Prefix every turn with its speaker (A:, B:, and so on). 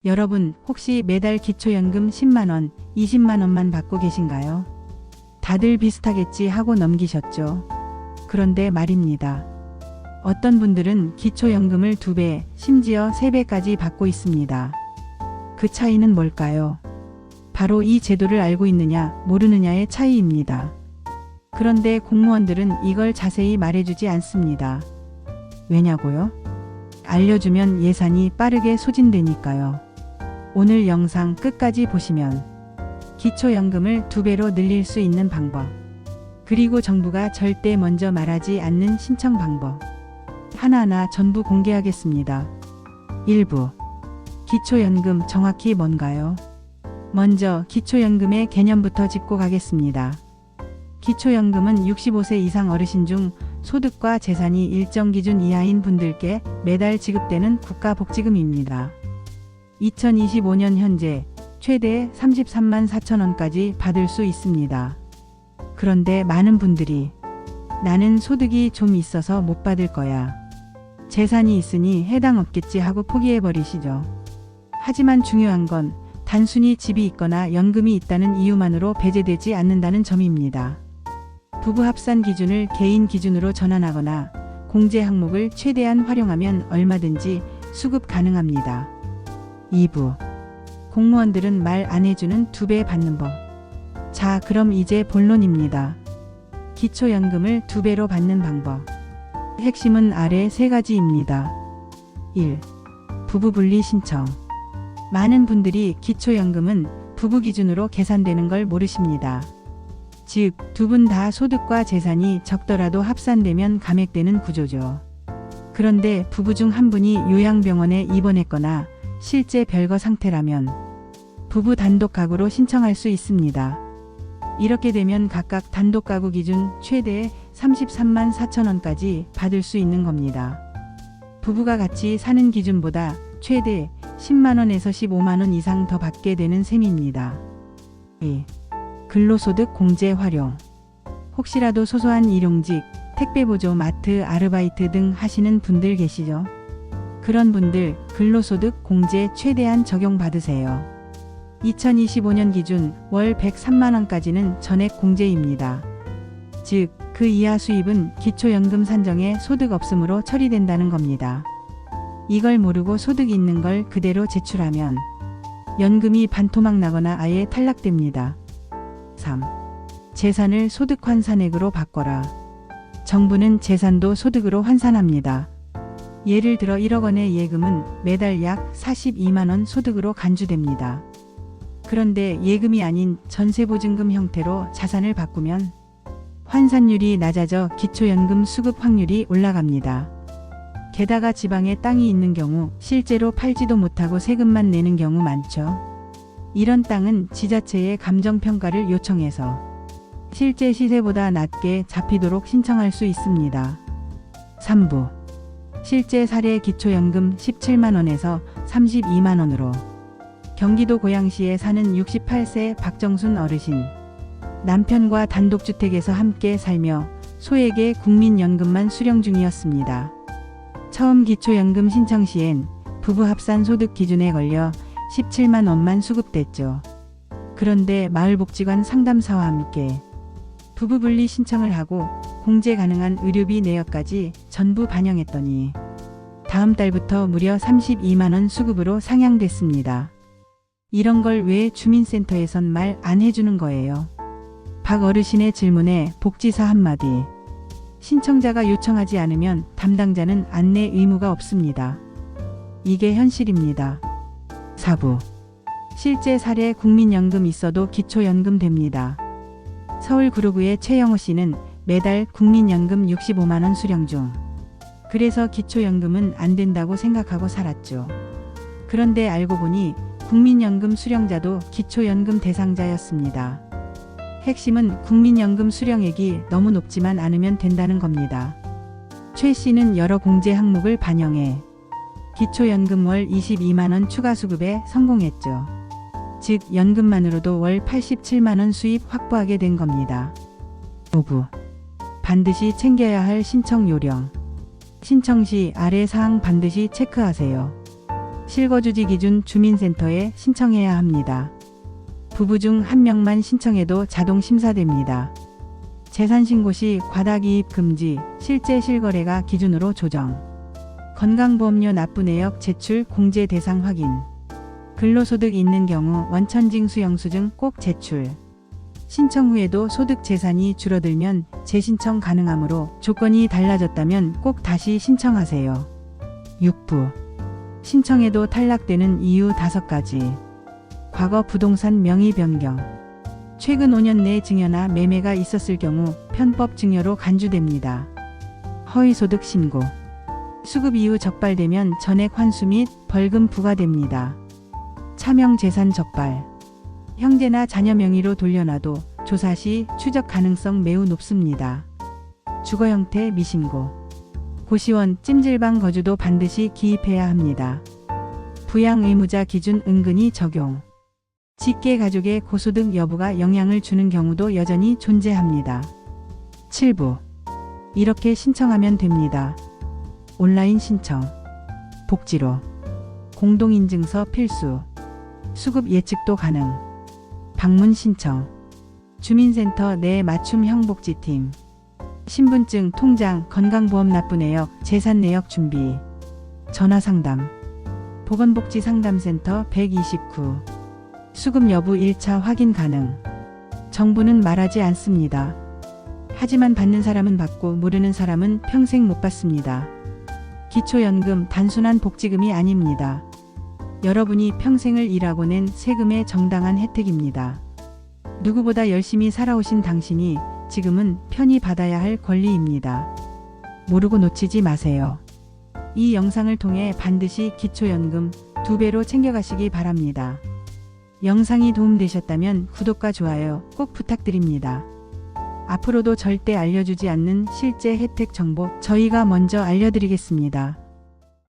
A: 여러분 혹시 매달 기초연금 10만원, 20만원만 받고 계신가요? 다들 비슷하겠지 하고 넘기셨죠. 그런데 말입니다. 어떤 분들은 기초연금을 2배, 심지어 3배까지 받고 있습니다. 그 차이는 뭘까요? 바로 이 제도를 알고 있느냐, 모르느냐의 차이입니다. 그런데 공무원들은 이걸 자세히 말해주지 않습니다. 왜냐고요? 알려주면 예산이 빠르게 소진되니까요. 오늘 영상 끝까지 보시면 기초연금을 2배로 늘릴 수 있는 방법, 그리고 정부가 절대 먼저 말하지 않는 신청 방법 하나하나 전부 공개하겠습니다. 1부. 기초연금 정확히 뭔가요? 먼저 기초연금의 개념부터 짚고 가겠습니다. 기초연금은 65세 이상 어르신 중 소득과 재산이 일정 기준 이하인 분들께 매달 지급되는 국가복지금입니다. 2025년 현재 최대 33만 4천원까지 받을 수 있습니다. 그런데 많은 분들이 나는 소득이 좀 있어서 못 받을 거야, 재산이 있으니 해당 없겠지 하고 포기해버리시죠. 하지만 중요한 건 단순히 집이 있거나 연금이 있다는 이유만으로 배제되지 않는다는 점입니다. 부부 합산 기준을 개인 기준으로 전환하거나 공제 항목을 최대한 활용하면 얼마든지 수급 가능합니다. 2부. 공무원들은 말 안 해주는 2배 받는 법. 자, 그럼 이제 본론입니다. 기초연금을 2배로 받는 방법. 핵심은 아래 3가지입니다. 1. 부부 분리 신청. 많은 분들이 기초연금은 부부 기준으로 계산되는 걸 모르십니다. 즉, 두 분 다 소득과 재산이 적더라도 합산되면 감액되는 구조죠. 그런데 부부 중 한 분이 요양병원에 입원했거나 실제 별거 상태라면 부부 단독 가구로 신청할 수 있습니다. 이렇게 되면 각각 단독 가구 기준 최대 33만 4천원까지 받을 수 있는 겁니다. 부부가 같이 사는 기준보다 최대 10만원에서 15만원 이상 더 받게 되는 셈입니다. 2. 근로소득 공제 활용. 혹시라도 소소한 일용직, 택배보조, 마트, 아르바이트 등 하시는 분들 계시죠? 그런 분들 근로소득 공제 최대한 적용받으세요. 2025년 기준 월 103만원까지는 전액 공제입니다. 즉, 그 이하 수입은 기초연금 산정에 소득 없음으로 처리된다는 겁니다. 이걸 모르고 소득 있는 걸 그대로 제출하면 연금이 반토막 나거나 아예 탈락됩니다. 3. 재산을 소득 환산액으로 바꿔라. 정부는 재산도 소득으로 환산합니다. 예를 들어 1억 원의 예금은 매달 약 42만원 소득으로 간주됩니다. 그런데 예금이 아닌 전세보증금 형태로 자산을 바꾸면 환산율이 낮아져 기초연금 수급 확률이 올라갑니다. 게다가 지방에 땅이 있는 경우 실제로 팔지도 못하고 세금만 내는 경우 많죠. 이런 땅은 지자체에 감정평가를 요청해서 실제 시세보다 낮게 잡히도록 신청할 수 있습니다. 3부. 실제 사례 기초연금 17만원에서 32만원으로. 경기도 고양시에 사는 68세 박정순 어르신. 남편과 단독주택에서 함께 살며 소액의 국민연금만 수령 중이었습니다. 처음 기초연금 신청 시엔 부부 합산 소득 기준에 걸려 17만 원만 수급됐죠. 그런데 마을복지관 상담사와 함께 부부 분리 신청을 하고 공제 가능한 의료비 내역까지 전부 반영했더니 다음 달부터 무려 32만 원 수급으로 상향됐습니다. 이런 걸 왜 주민센터에선 말 안 해주는 거예요? 박 어르신의 질문에 복지사 한마디. 신청자가 요청하지 않으면 담당자는 안내 의무가 없습니다. 이게 현실입니다. 4부. 실제 사례 국민연금 있어도 기초연금 됩니다. 서울 구로구의 최영호 씨는 매달 국민연금 65만원 수령 중. 그래서 기초연금은 안 된다고 생각하고 살았죠. 그런데 알고 보니 국민연금 수령자도 기초연금 대상자였습니다. 핵심은 국민연금 수령액이 너무 높지만 않으면 된다는 겁니다. 최 씨는 여러 공제 항목을 반영해 기초연금 월 22만원 추가 수급에 성공했죠. 즉 연금만으로도 월 87만원 수입 확보하게 된 겁니다. 5부. 반드시 챙겨야 할 신청 요령. 신청 시 아래 사항 반드시 체크하세요. 실거주지 기준 주민센터에 신청해야 합니다. 부부 중 한 명만 신청해도 자동 심사됩니다. 재산신고 시 과다기입 금지, 실제 실거래가 기준으로 조정. 건강보험료 납부 내역 제출 공제 대상 확인. 근로소득 있는 경우 원천징수 영수증 꼭 제출. 신청 후에도 소득 재산이 줄어들면 재신청 가능하므로 조건이 달라졌다면 꼭 다시 신청하세요. 6부. 신청에도 탈락되는 이유 5가지. 과거 부동산 명의 변경. 최근 5년 내 증여나 매매가 있었을 경우 편법 증여로 간주됩니다. 허위소득 신고. 수급 이후 적발되면 전액 환수 및 벌금 부과됩니다. 차명 재산 적발. 형제나 자녀 명의로 돌려놔도 조사 시 추적 가능성 매우 높습니다. 주거 형태 미신고. 고시원, 찜질방 거주도 반드시 기입해야 합니다. 부양 의무자 기준 은근히 적용. 직계 가족의 고소득 여부가 영향을 주는 경우도 여전히 존재합니다. 7부. 이렇게 신청하면 됩니다. 온라인 신청. 복지로. 공동인증서 필수. 수급 예측도 가능. 방문 신청. 주민센터 내 맞춤형 복지팀. 신분증, 통장, 건강보험 납부 내역, 재산 내역 준비. 전화상담. 보건복지상담센터 129. 수급 여부 1차 확인 가능. 정부는 말하지 않습니다. 하지만 받는 사람은 받고 모르는 사람은 평생 못 받습니다. 기초연금 단순한 복지금이 아닙니다. 여러분이 평생을 일하고 낸 세금의 정당한 혜택입니다. 누구보다 열심히 살아오신 당신이 지금은 편히 받아야 할 권리입니다. 모르고 놓치지 마세요. 이 영상을 통해 반드시 기초연금 2배로 챙겨가시기 바랍니다. 영상이 도움되셨다면 구독과 좋아요 꼭 부탁드립니다. 앞으로도 절대 알려주지 않는 실제 혜택 정보 저희가 먼저 알려드리겠습니다.